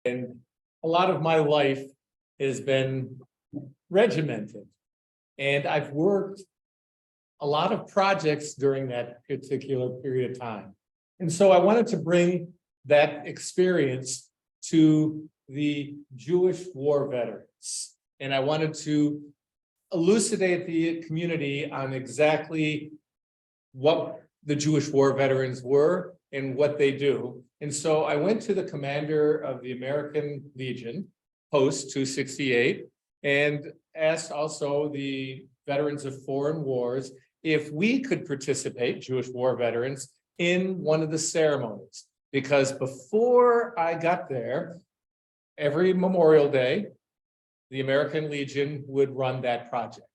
And a lot of my life has been regimented. And I've worked a lot of projects during that particular period of time. And so I wanted to bring that experience to the Jewish war veterans. And I wanted to elucidate the community on exactly what the Jewish war veterans were and what they do. And so I went to the commander of the American Legion, Post 268, and asked also the veterans of foreign wars if we could participate, Jewish war veterans, in one of the ceremonies. Because before I got there, every Memorial Day, the American Legion would run that project.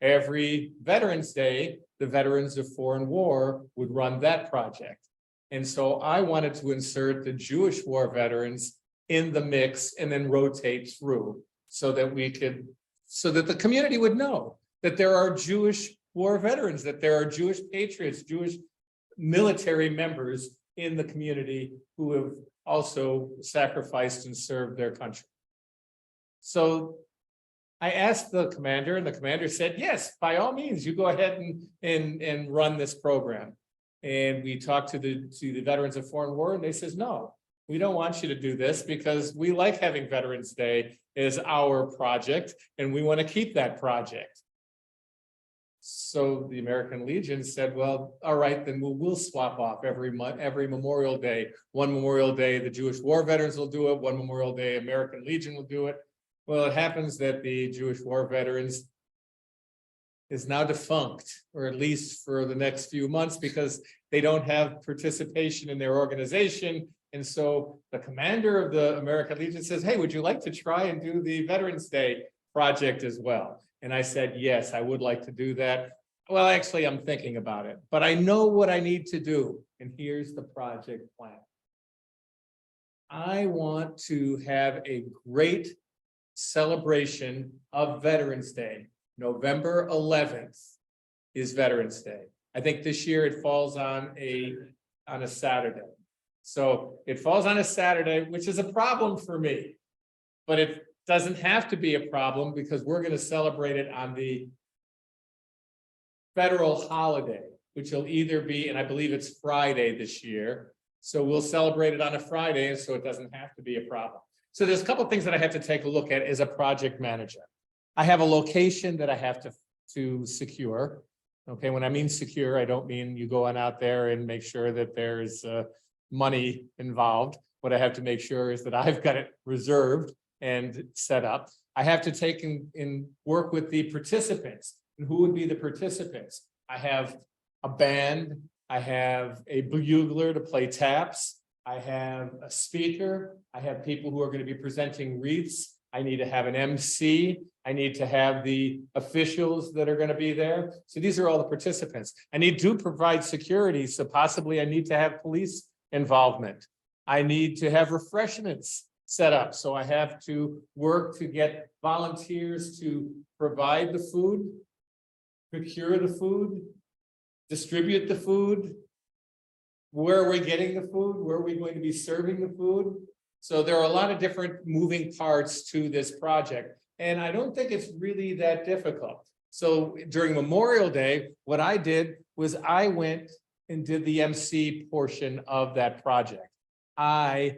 Every Veterans Day, the Veterans of Foreign War would run that project. And so I wanted to insert the Jewish war veterans in the mix and then rotate through so that the community would know that there are Jewish war veterans, that there are Jewish patriots, Jewish military members in the community who have also sacrificed and served their country. So I asked the commander, and the commander said, yes, by all means, you go ahead and run this program. And we talked to the veterans of foreign war, and they says, no, we don't want you to do this because we like having Veterans Day as our project, and we want to keep that project. So the American Legion said, well, all right, then we'll swap off every month, every Memorial Day. One Memorial Day, the Jewish war veterans will do it. One Memorial Day, American Legion will do it. Well, it happens that the Jewish war veterans is now defunct, or at least for the next few months, because they don't have participation in their organization. And so the commander of the American Legion says, hey, would you like to try and do the Veterans Day project as well? And I said, yes, I would like to do that. Well, actually, I'm thinking about it, but I know what I need to do. And here's the project plan. I want to have a great celebration of Veterans Day. November 11th is Veterans Day. I think this year it falls on a Saturday. So it falls on a Saturday, which is a problem for me, but it doesn't have to be a problem because we're going to celebrate it on the federal holiday, which will either be, and I believe it's Friday this year. So we'll celebrate it on a Friday, so it doesn't have to be a problem. So there's a couple of things that I have to take a look at as a project manager. I have a location that I have to secure. Okay, when I mean secure, I don't mean you go on out there and make sure that there's money involved. What I have to make sure is that I've got it reserved and set up. I have to take and work with the participants. And who would be the participants? I have a band. I have a bugler to play taps. I have a speaker. I have people who are going to be presenting wreaths. I need to have an MC. I need to have the officials that are going to be there. So these are all the participants. I need to provide security. So possibly I need to have police involvement. I need to have refreshments set up. So I have to work to get volunteers to provide the food, procure the food, distribute the food. Where are we getting the food? Where are we going to be serving the food? So there are a lot of different moving parts to this project, and I don't think it's really that difficult. So during Memorial Day, what I did was I went and did the MC portion of that project. I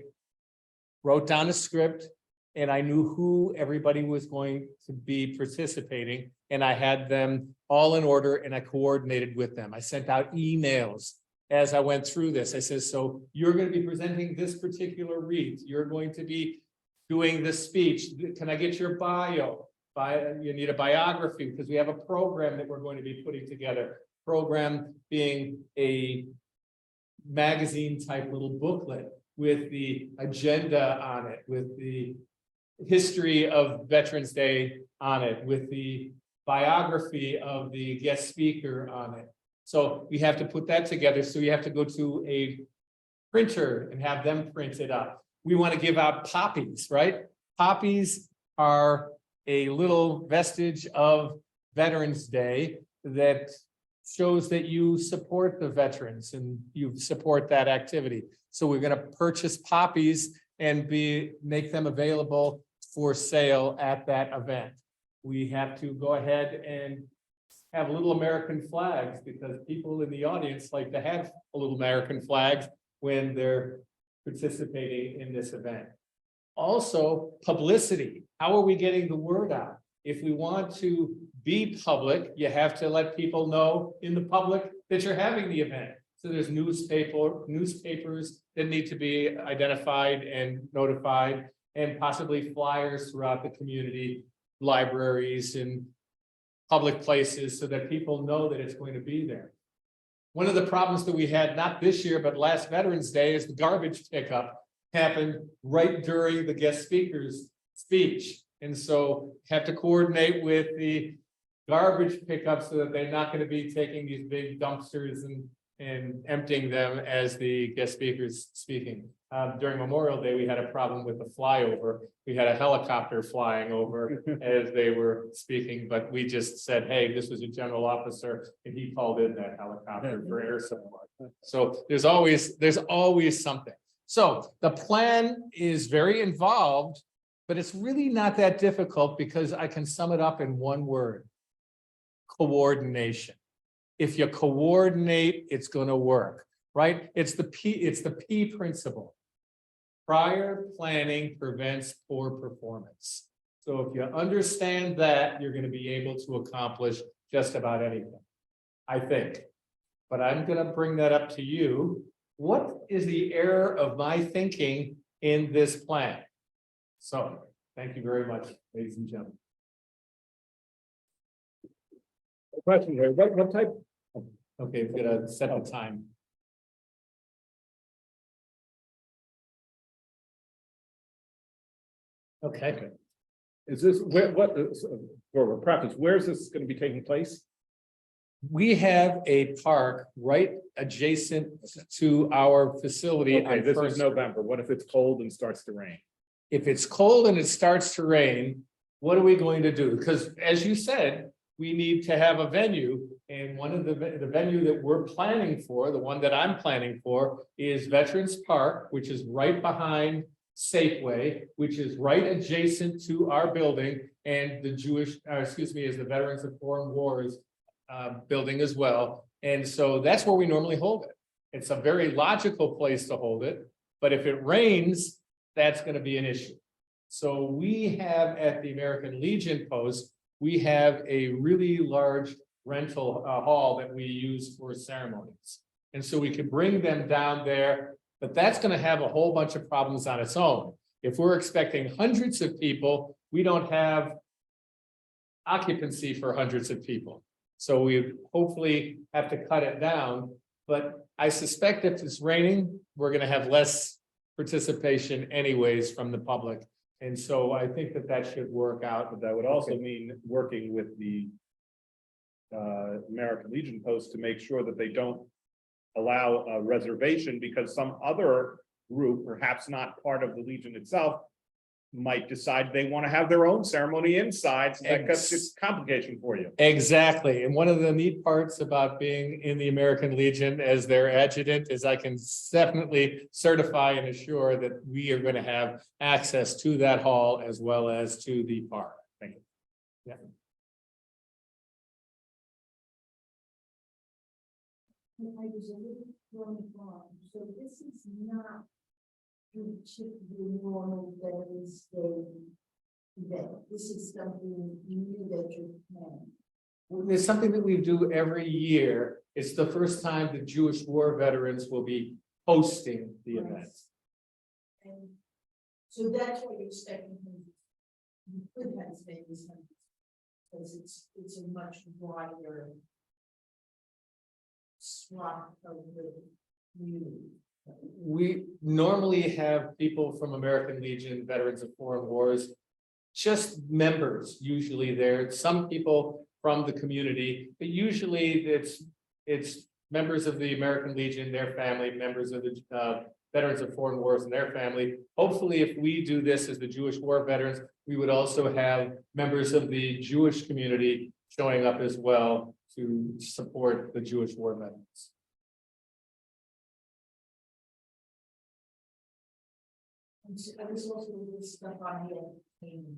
wrote down a script and I knew who everybody was going to be participating, and I had them all in order and I coordinated with them. I sent out emails as I went through this. I said, so you're going to be presenting this particular wreath. You're going to be doing this speech. Can I get your bio? You need a biography because we have a program that we're going to be putting together. Program being a magazine type little booklet with the agenda on it, with the history of Veterans Day on it, with the biography of the guest speaker on it. So we have to put that together. So you have to go to a printer and have them print it up. We want to give out poppies, right? Poppies are a little vestige of Veterans Day that shows that you support the veterans and you support that activity. So we're going to purchase poppies and make them available for sale at that event. We have to go ahead and have little American flags because people in the audience like to have a little American flags when they're participating in this event. Also, publicity. How are we getting the word out? If we want to be public, you have to let people know in the public that you're having the event. So there's newspapers that need to be identified and notified, and possibly flyers throughout the community, libraries and public places so that people know that it's going to be there. One of the problems that we had, not this year, but last Veterans Day, is the garbage pickup happened right during the guest speaker's speech. And so have to coordinate with the garbage pickup so that they're not going to be taking these big dumpsters and emptying them as the guest speaker's speaking. During Memorial Day, we had a problem with the flyover. We had a helicopter flying over as they were speaking, but we just said, hey, this was a general officer, and he called in that helicopter for air support. So there's always something. So the plan is very involved, but it's really not that difficult because I can sum it up in one word: coordination. If you coordinate, it's going to work, right? It's the P principle. Prior planning prevents poor performance. So if you understand that, you're going to be able to accomplish just about anything, I think. But I'm going to bring that up to you. What is the error of my thinking in this plan? So thank you very much, ladies and gentlemen. Question here, what type? Okay, we're gonna set the time. Okay. Is this, for preface, where is this going to be taking place? We have a park right adjacent to our facility. Okay, this is November. What if it's cold and starts to rain? If it's cold and it starts to rain, what are we going to do? Because as you said, we need to have a venue, and one of the venue that we're planning for, the one that I'm planning for, is Veterans Park, which is right behind Safeway, which is right adjacent to our building, and the is the Veterans of Foreign Wars building as well. And so that's where we normally hold it. It's a very logical place to hold it, but if it rains, that's going to be an issue. So we have at the American Legion post, we have a really large rental hall that we use for ceremonies. And so we can bring them down there, but that's going to have a whole bunch of problems on its own. If we're expecting hundreds of people, we don't have occupancy for hundreds of people. So we hopefully have to cut it down, but I suspect if it's raining, we're going to have less participation anyways from the public. And so I think that should work out. But that would also mean working with the American Legion post to make sure that they don't allow a reservation, because some other group, perhaps not part of the Legion itself, might decide they want to have their own ceremony inside. So that cuts its complication for you. Exactly. And one of the neat parts about being in the American Legion as their adjutant is I can definitely certify and assure that we are going to have access to that hall as well as to the park. Thank you. Yeah. I was a little thrown off. So this is not the normal Veterans Day event. This is something new that you're planning. It's something that we do every year. It's the first time the Jewish war veterans will be hosting the event. And so that's what you're expecting. You could have made this one because it's a much wider swath of the community. We normally have people from American Legion, Veterans of Foreign Wars, just members usually there. Some people from the community, but usually it's members of the American Legion, their family, members of the Veterans of Foreign Wars and their family. Hopefully, if we do this as the Jewish war veterans, we would also have members of the Jewish community showing up as well to support the Jewish war veterans. I was also with this stuff on the,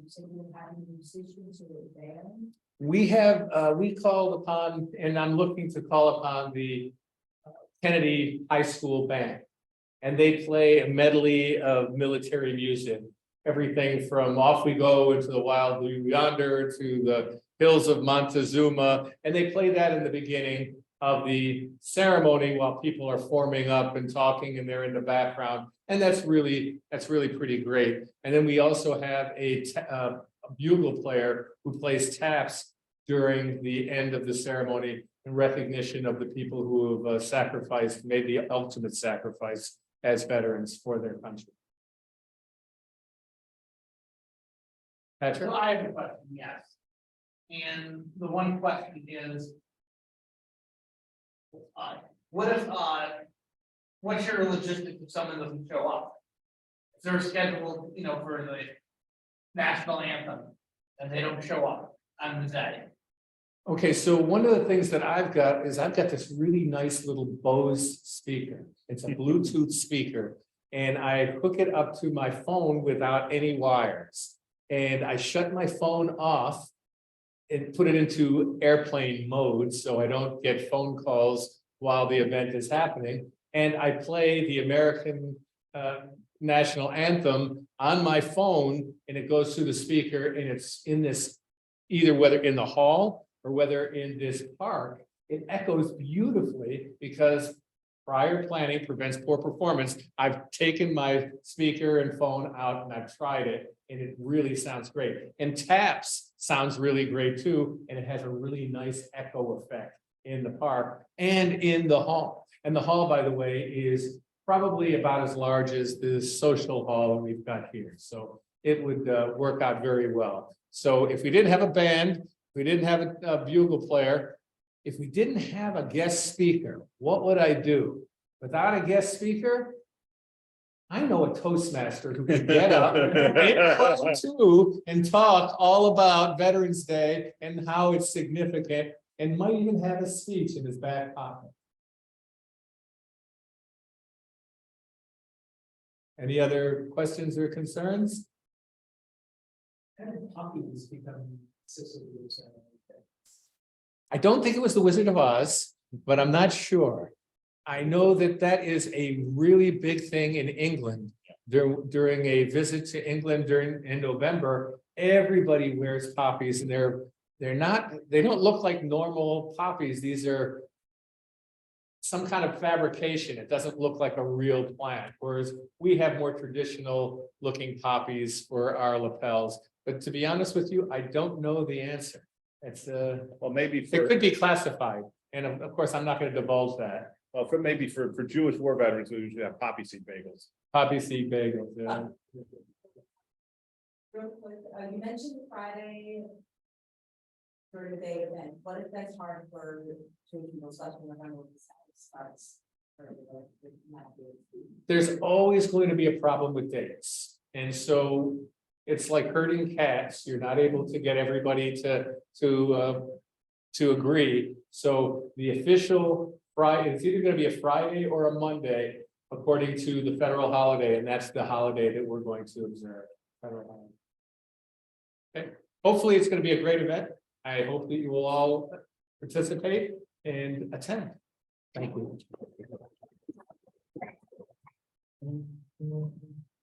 so you have musicians or a band. We have, we called upon, and I'm looking to call upon the Kennedy High School Band. And they play a medley of military music, everything from Off We Go into the Wild Blue Yonder to the Hills of Montezuma. And they play that in the beginning of the ceremony while people are forming up and talking and they're in the background. And that's really pretty great. And then we also have a bugle player who plays taps during the end of the ceremony in recognition of the people who have sacrificed, made the ultimate sacrifice as veterans for their country. Patrick? So I have a question, yes. And the one question is. What's your logistics if someone doesn't show up? Is there a schedule, for the national anthem and they don't show up on the day? Okay, so one of the things that I've got is I've got this really nice little Bose speaker. It's a Bluetooth speaker, and I hook it up to my phone without any wires. And I shut my phone off and put it into airplane mode so I don't get phone calls while the event is happening. And I play the American national anthem on my phone, and it goes through the speaker, and it's in this, either whether in the hall or whether in this park, it echoes beautifully because prior planning prevents poor performance. I've taken my speaker and phone out and I've tried it, and it really sounds great. And taps sounds really great too, and it has a really nice echo effect in the park and in the hall. And the hall, by the way, is probably about as large as the social hall we've got here. So it would work out very well. So if we didn't have a band, if we didn't have a bugle player, if we didn't have a guest speaker, what would I do? Without a guest speaker, I know a Toastmaster who can get up and talk all about Veterans Day and how it's significant, and might even have a speech in his back pocket. Any other questions or concerns? I don't think it was the Wizard of Oz, but I'm not sure. I know that that is a really big thing in England. During a visit to England in November, everybody wears poppies, and they don't look like normal poppies. These are some kind of fabrication. It doesn't look like a real plant, whereas we have more traditional looking poppies for our lapels. But to be honest with you, I don't know the answer. It's Well, maybe it for, could be classified, and of course, I'm not going to divulge that. well, maybe for Jewish war veterans, we usually have poppy seed bagels. Poppy seed bagels. Yeah. Real quick, you mentioned Friday for the day event. What if that's hard for two people, especially when November starts? There's always going to be a problem with dates, and so it's like herding cats. You're not able to get everybody to agree. So the official Friday, it's either going to be a Friday or a Monday, according to the federal holiday, and that's the holiday that we're going to observe. Federal holiday. Okay. Hopefully, it's going to be a great event. I hope that you will all participate and attend. Thank you.